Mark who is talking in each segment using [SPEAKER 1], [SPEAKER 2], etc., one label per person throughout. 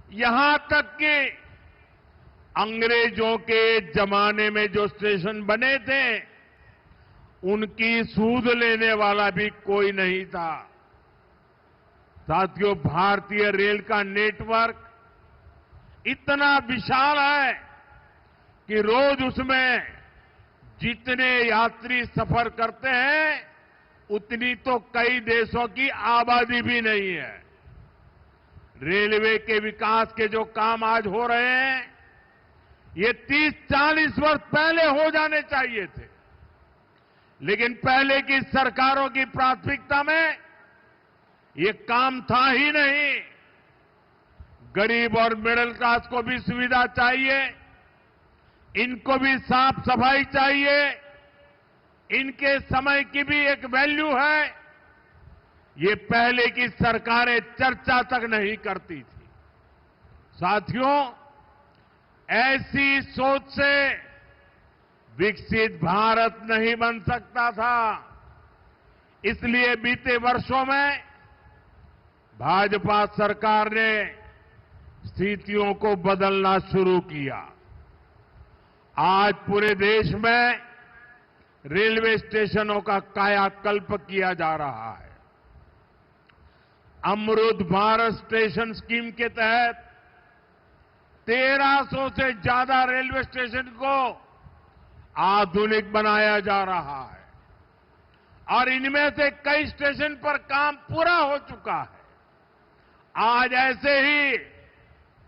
[SPEAKER 1] यहां तक कि अंग्रेजों के जमाने में जो स्टेशन बने थे उनकी सूद लेने वाला भी कोई नहीं था। साथियों, भारतीय रेल का नेटवर्क इतना विशाल है कि रोज उसमें जितने यात्री सफर करते हैं उतनी तो कई देशों की आबादी भी नहीं है। रेलवे के विकास के जो काम आज हो रहे हैं ये 30-40 वर्ष पहले हो जाने चाहिए थे, लेकिन पहले की सरकारों की प्राथमिकता में ये काम था ही नहीं। गरीब और मिडिल क्लास को भी सुविधा चाहिए, इनको भी साफ सफाई चाहिए, इनके समय की भी एक वैल्यू है। ये पहले की सरकारें चर्चा तक नहीं करती थी। साथियों, ऐसी सोच से विकसित भारत नहीं बन सकता था। इसलिए बीते वर्षों में भाजपा सरकार ने स्थितियों को बदलना शुरू किया। आज पूरे देश में रेलवे स्टेशनों का कायाकल्प किया जा रहा है। अमृत भारत स्टेशन स्कीम के तहत 1300 से ज्यादा रेलवे स्टेशन को आधुनिक बनाया जा रहा है और इनमें से कई स्टेशन पर काम पूरा हो चुका है। आज ऐसे ही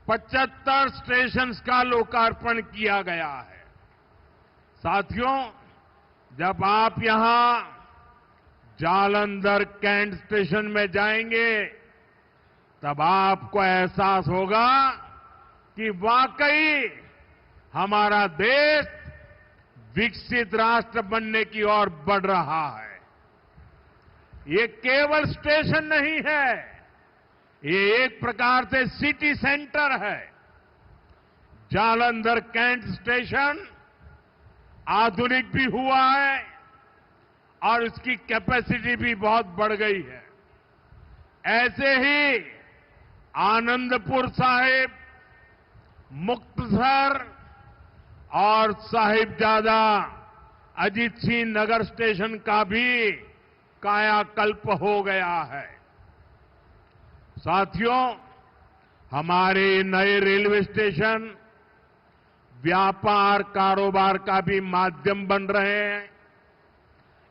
[SPEAKER 1] 75 स्टेशन का लोकार्पण किया गया है। साथियों, जब आप यहां जालंधर कैंट स्टेशन में जाएंगे तब आपको एहसास होगा कि वाकई हमारा देश विकसित राष्ट्र बनने की ओर बढ़ रहा है। ये केवल स्टेशन नहीं है, ये एक प्रकार से सिटी सेंटर है। जालंधर कैंट स्टेशन आधुनिक भी हुआ है और इसकी कैपेसिटी भी बहुत बढ़ गई है। ऐसे ही आनंदपुर साहिब, मुक्तसर और साहिबजादा अजीत सिंह नगर स्टेशन का भी कायाकल्प हो गया है। साथियों, हमारे नए रेलवे स्टेशन व्यापार कारोबार का भी माध्यम बन रहे हैं।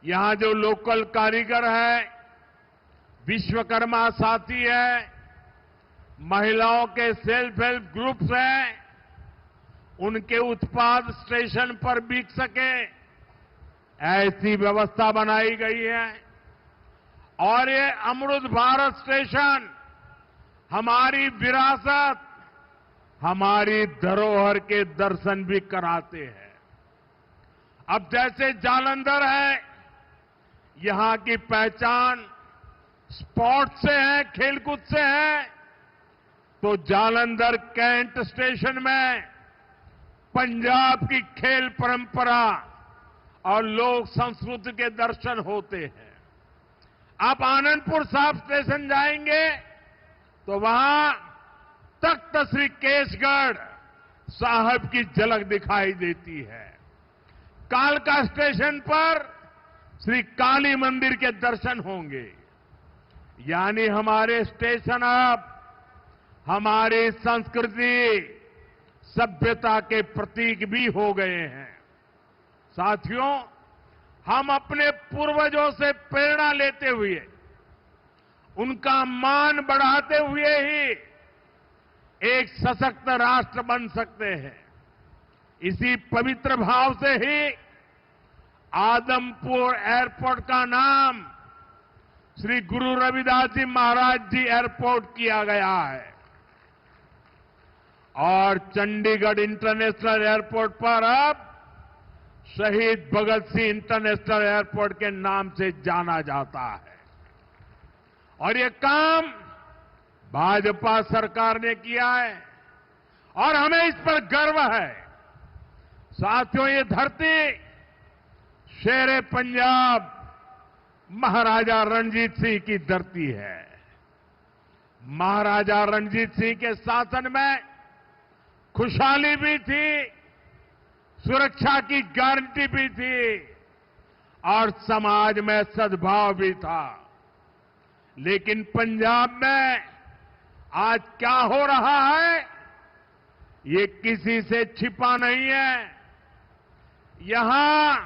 [SPEAKER 1] यहां जो लोकल कारीगर है, विश्वकर्मा साथी है, महिलाओं के सेल्फ हेल्प ग्रुप्स हैं, उनके उत्पाद स्टेशन पर बिक सके ऐसी व्यवस्था बनाई गई है। और ये अमृत भारत स्टेशन हमारी विरासत, हमारी धरोहर के दर्शन भी कराते हैं। अब जैसे जालंधर है, यहां की पहचान स्पोर्ट्स से है, खेलकूद से है, तो जालंधर कैंट स्टेशन में पंजाब की खेल परंपरा और लोक संस्कृति के दर्शन होते हैं। आप आनंदपुर साहिब स्टेशन जाएंगे तो वहां तख्त श्री केसगढ़ साहब की झलक दिखाई देती है। कालका स्टेशन पर श्री काली मंदिर के दर्शन होंगे। यानी हमारे स्टेशन अब हमारी संस्कृति, सभ्यता के प्रतीक भी हो गए हैं। साथियों, हम अपने पूर्वजों से प्रेरणा लेते हुए, उनका मान बढ़ाते हुए ही एक सशक्त राष्ट्र बन सकते हैं। इसी पवित्र भाव से ही आदमपुर एयरपोर्ट का नाम श्री गुरु रविदास जी महाराज जी एयरपोर्ट किया गया है और चंडीगढ़ इंटरनेशनल एयरपोर्ट पर अब शहीद भगत सिंह इंटरनेशनल एयरपोर्ट के नाम से जाना जाता है। और ये काम भाजपा सरकार ने किया है और हमें इस पर गर्व है। साथियों, ये धरती शेरे पंजाब महाराजा रणजीत सिंह की धरती है। महाराजा रणजीत सिंह के शासन में खुशहाली भी थी, सुरक्षा की गारंटी भी थी और समाज में सद्भाव भी था। लेकिन पंजाब में आज क्या हो रहा है, ये किसी से छिपा नहीं है। यहां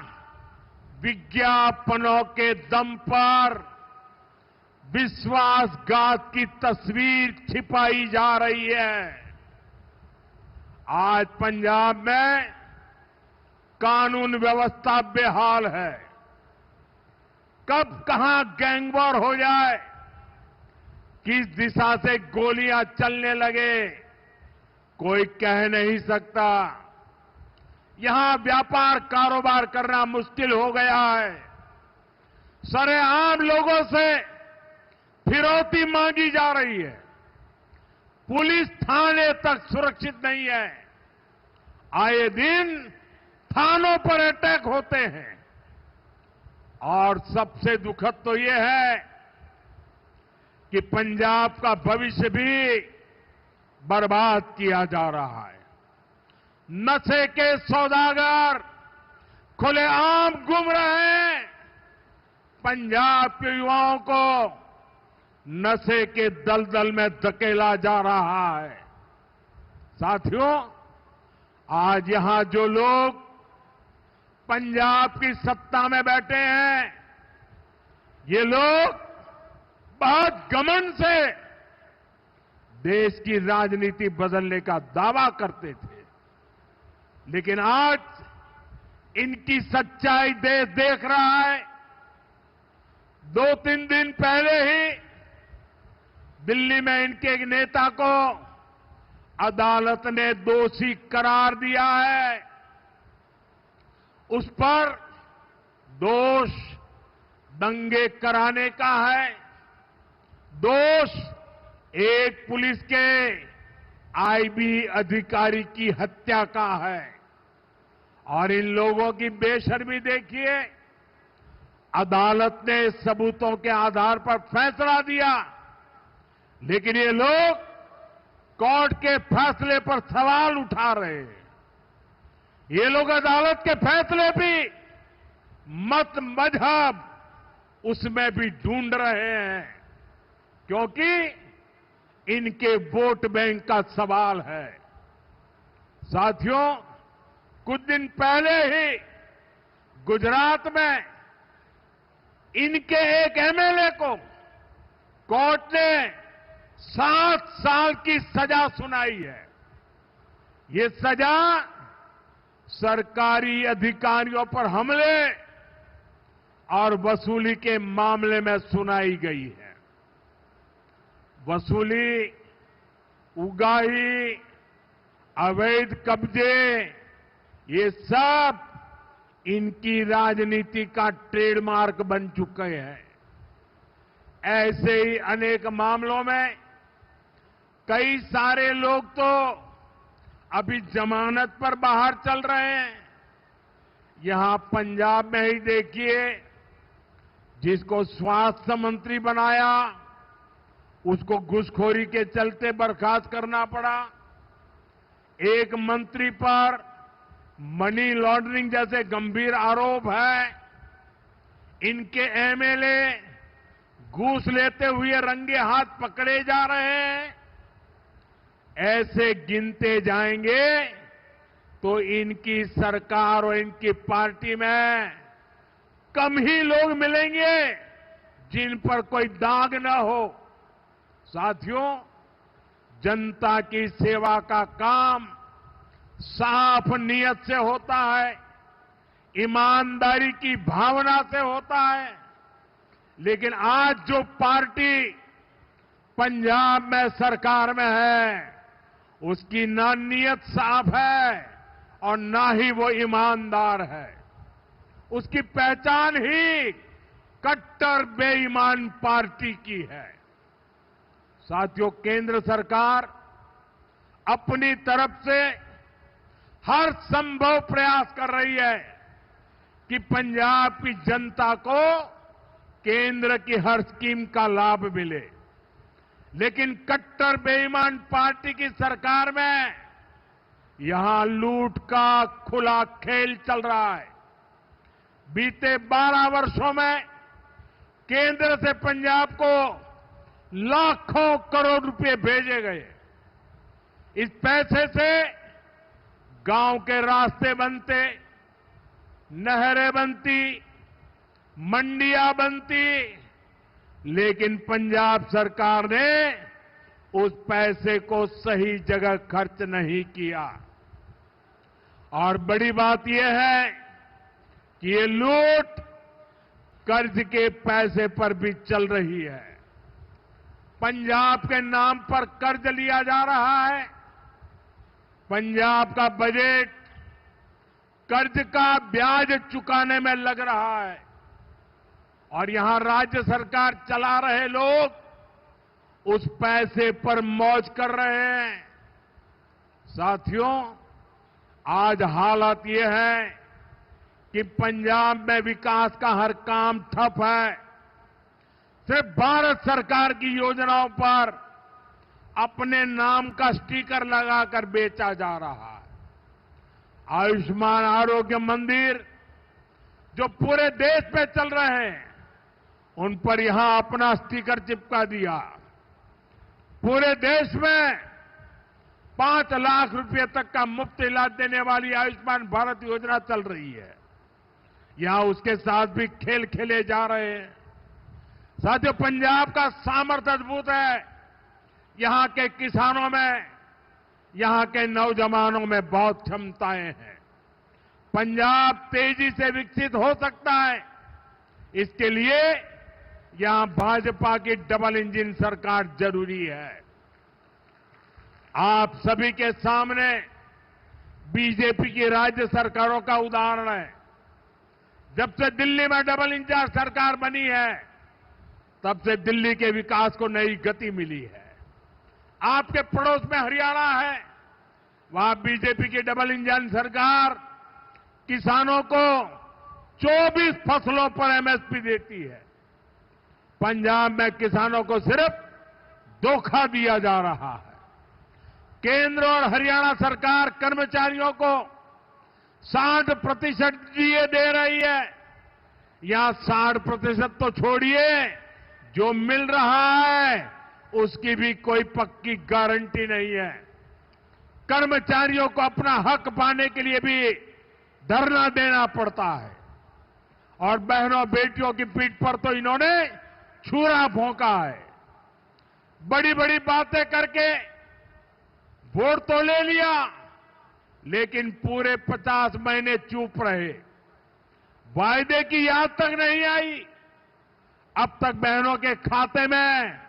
[SPEAKER 1] विज्ञापनों के दम पर विश्वासघात की तस्वीर छिपाई जा रही है। आज पंजाब में कानून व्यवस्था बेहाल है। कब कहां गैंगवॉर हो जाए, किस दिशा से गोलियां चलने लगे, कोई कह नहीं सकता। यहां व्यापार कारोबार करना मुश्किल हो गया है। सरेआम लोगों से फिरौती मांगी जा रही है। पुलिस थाने तक सुरक्षित नहीं है। आए दिन थानों पर अटैक होते हैं। और सबसे दुखद तो ये है कि पंजाब का भविष्य भी बर्बाद किया जा रहा है। नशे के सौदागर खुलेआम घूम रहे हैं। पंजाब के युवाओं को नशे के दलदल में धकेला जा रहा है। साथियों, आज यहां जो लोग पंजाब की सत्ता में बैठे हैं, ये लोग बहुत घमंड से देश की राजनीति बदलने का दावा करते थे। लेकिन आज इनकी सच्चाई देश देख रहा है। 2-3 दिन पहले ही दिल्ली में इनके एक नेता को अदालत ने दोषी करार दिया है। उस पर दोष दंगे कराने का है, दोष एक पुलिस के आईबी अधिकारी की हत्या का है। और इन लोगों की बेशर्मी देखिए, अदालत ने सबूतों के आधार पर फैसला दिया, लेकिन ये लोग कोर्ट के फैसले पर सवाल उठा रहे हैं। ये लोग अदालत के फैसले भी मत मजहब उसमें भी ढूंढ रहे हैं, क्योंकि इनके वोट बैंक का सवाल है। साथियों, कुछ दिन पहले ही गुजरात में इनके एक एमएलए को कोर्ट ने 7 साल की सजा सुनाई है। ये सजा सरकारी अधिकारियों पर हमले और वसूली के मामले में सुनाई गई है। वसूली, उगाही, अवैध कब्जे, ये सब इनकी राजनीति का ट्रेडमार्क बन चुके हैं। ऐसे ही अनेक मामलों में कई सारे लोग तो अभी जमानत पर बाहर चल रहे हैं। यहां पंजाब में ही देखिए, जिसको स्वास्थ्य मंत्री बनाया उसको घूसखोरी के चलते बर्खास्त करना पड़ा। एक मंत्री पर मनी लॉन्ड्रिंग जैसे गंभीर आरोप है। इनके एमएलए घूस लेते हुए रंगे हाथ पकड़े जा रहे हैं। ऐसे गिनते जाएंगे तो इनकी सरकार और इनकी पार्टी में कम ही लोग मिलेंगे जिन पर कोई दाग न हो। साथियों, जनता की सेवा का काम साफ नियत से होता है, ईमानदारी की भावना से होता है। लेकिन आज जो पार्टी पंजाब में सरकार में है, उसकी ना नीयत साफ है और ना ही वो ईमानदार है। उसकी पहचान ही कट्टर बेईमान पार्टी की है। साथियों, केंद्र सरकार अपनी तरफ से हर संभव प्रयास कर रही है कि पंजाब की जनता को केंद्र की हर स्कीम का लाभ मिले। लेकिन कट्टर बेईमान पार्टी की सरकार में यहां लूट का खुला खेल चल रहा है। बीते 12 वर्षों में केंद्र से पंजाब को लाखों करोड़ रुपए भेजे गए। इस पैसे से गांव के रास्ते बनते, नहरें बनती, मंडियां बनती, लेकिन पंजाब सरकार ने उस पैसे को सही जगह खर्च नहीं किया। और बड़ी बात यह है कि ये लूट कर्ज के पैसे पर भी चल रही है। पंजाब के नाम पर कर्ज लिया जा रहा है। पंजाब का बजट कर्ज का ब्याज चुकाने में लग रहा है और यहां राज्य सरकार चला रहे लोग उस पैसे पर मौज कर रहे हैं। साथियों, आज हालत यह है कि पंजाब में विकास का हर काम ठप है। सिर्फ भारत सरकार की योजनाओं पर अपने नाम का स्टिकर लगाकर बेचा जा रहा है। आयुष्मान आरोग्य मंदिर जो पूरे देश में चल रहे हैं, उन पर यहां अपना स्टिकर चिपका दिया। पूरे देश में 5 लाख रुपए तक का मुफ्त इलाज देने वाली आयुष्मान भारत योजना चल रही है। यहां उसके साथ भी खेल खेले जा रहे हैं। साथियों, पंजाब का सामर्थ्य अद्भुत है। यहां के किसानों में, यहां के नौजवानों में बहुत क्षमताएं हैं। पंजाब तेजी से विकसित हो सकता है। इसके लिए यहां भाजपा की डबल इंजन सरकार जरूरी है। आप सभी के सामने बीजेपी की राज्य सरकारों का उदाहरण है। जब से दिल्ली में डबल इंजन सरकार बनी है, तब से दिल्ली के विकास को नई गति मिली है। आपके पड़ोस में हरियाणा है, वहां बीजेपी की डबल इंजन सरकार किसानों को 24 फसलों पर एमएसपी देती है। पंजाब में किसानों को सिर्फ धोखा दिया जा रहा है। केंद्र और हरियाणा सरकार कर्मचारियों को 60% डीए दे रही है। यहां 60% तो छोड़िए, जो मिल रहा है उसकी भी कोई पक्की गारंटी नहीं है। कर्मचारियों को अपना हक पाने के लिए भी धरना देना पड़ता है और बहनों बेटियों की पीठ पर तो इन्होंने छुरा भोंका है। बड़ी बड़ी बातें करके वोट तो ले लिया, लेकिन पूरे 50 महीने चुप रहे। वायदे की याद तक नहीं आई। अब तक बहनों के खाते में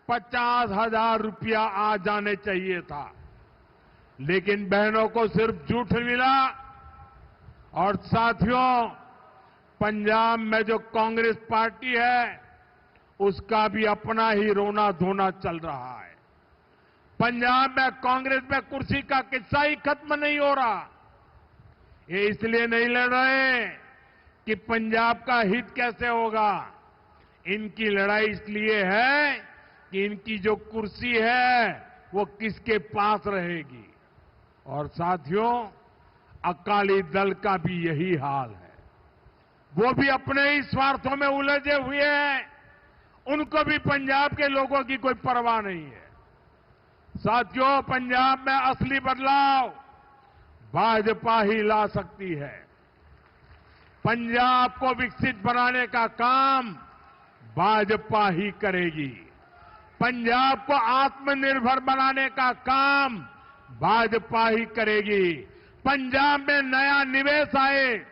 [SPEAKER 1] 50,000 रुपया आ जाने चाहिए था, लेकिन बहनों को सिर्फ झूठ मिला। और साथियों, पंजाब में जो कांग्रेस पार्टी है, उसका भी अपना ही रोना धोना चल रहा है। पंजाब में कांग्रेस में कुर्सी का किस्सा ही खत्म नहीं हो रहा। ये इसलिए नहीं लड़ रहे कि पंजाब का हित कैसे होगा। इनकी लड़ाई इसलिए है कि इनकी जो कुर्सी है वो किसके पास रहेगी। और साथियों, अकाली दल का भी यही हाल है। वो भी अपने ही स्वार्थों में उलझे हुए हैं। उनको भी पंजाब के लोगों की कोई परवाह नहीं है। साथियों, पंजाब में असली बदलाव भाजपा ही ला सकती है। पंजाब को विकसित बनाने का काम भाजपा ही करेगी। पंजाब को आत्मनिर्भर बनाने का काम भाजपा ही करेगी। पंजाब में नया निवेश आए,